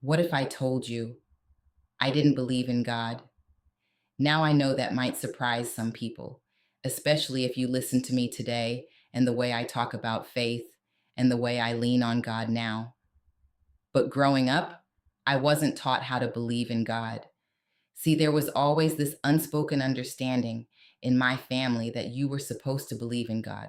What if I told you I didn't believe in God? Now I know that might surprise some people, especially if you listen to me today and the way I talk about faith and the way I lean on God now. But growing up, I wasn't taught how to believe in God. See, there was always this unspoken understanding in my family that you were supposed to believe in God.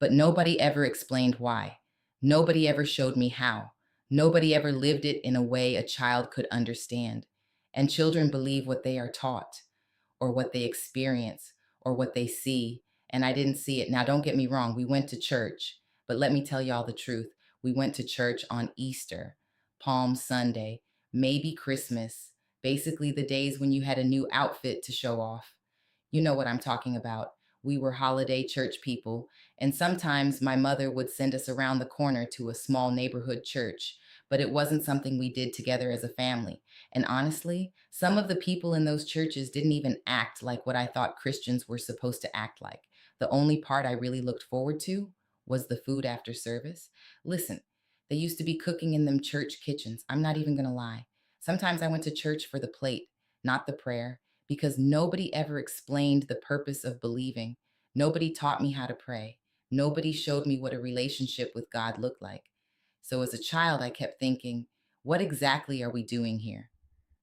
But nobody ever explained why. Nobody ever showed me how. Nobody ever lived it in a way a child could understand. And children believe what they are taught, or what they experience, or what they see. And I didn't see it. Now, don't get me wrong, we went to church, but let me tell y'all the truth. We went to church on Easter, Palm Sunday, maybe Christmas, basically the days when you had a new outfit to show off. You know what I'm talking about. We were holiday church people, and sometimes my mother would send us around the corner to a small neighborhood church, but it wasn't something we did together as a family. And honestly, some of the people in those churches didn't even act like what I thought Christians were supposed to act like. The only part I really looked forward to was the food after service. Listen, they used to be cooking in them church kitchens. I'm not even going to lie. Sometimes I went to church for the plate, not the prayer, because nobody ever explained the purpose of believing. Nobody taught me how to pray. Nobody showed me what a relationship with God looked like. So as a child, I kept thinking, what exactly are we doing here?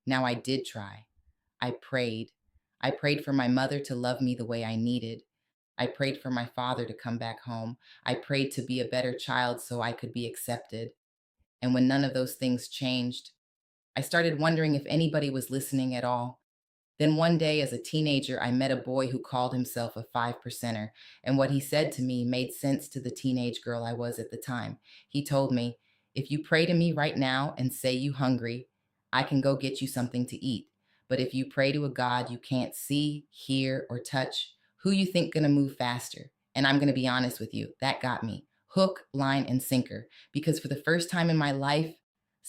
Now I did try. I prayed. I prayed for my mother to love me the way I needed. I prayed for my father to come back home. I prayed to be a better child so I could be accepted. And when none of those things changed, I started wondering if anybody was listening at all. Then one day as a teenager, I met a boy who called himself a five percenter, and what he said to me made sense to the teenage girl I was at the time. He told me, if you pray to me right now and say you hungry, I can go get you something to eat. But if you pray to a God you can't see, hear, or touch, who you think gonna move faster? And I'm gonna be honest with you, that got me. Hook, line, and sinker. Because for the first time in my life,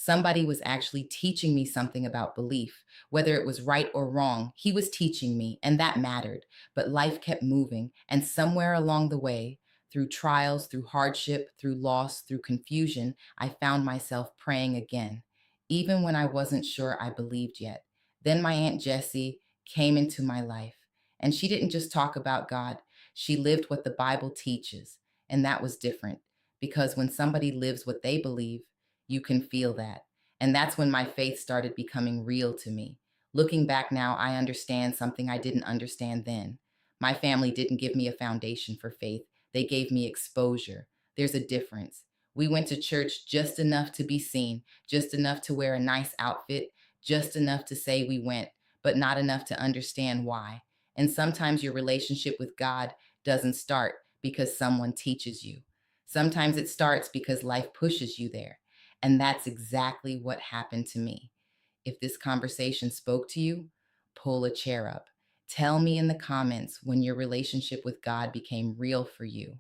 somebody was actually teaching me something about belief. Whether it was right or wrong, he was teaching me, and that mattered. But life kept moving, and somewhere along the way, through trials, through hardship, through loss, through confusion, I found myself praying again, even when I wasn't sure I believed yet. Then my Aunt Jessie came into my life, and she didn't just talk about God, she lived what the Bible teaches. And that was different, because when somebody lives what they believe, you can feel that. And that's when my faith started becoming real to me. Looking back now, I understand something I didn't understand then. My family didn't give me a foundation for faith, they gave me exposure. There's a difference. We went to church just enough to be seen, just enough to wear a nice outfit, just enough to say we went, but not enough to understand why. And sometimes your relationship with God doesn't start because someone teaches you. Sometimes it starts because life pushes you there. And that's exactly what happened to me. If this conversation spoke to you, pull a chair up. Tell me in the comments when your relationship with God became real for you.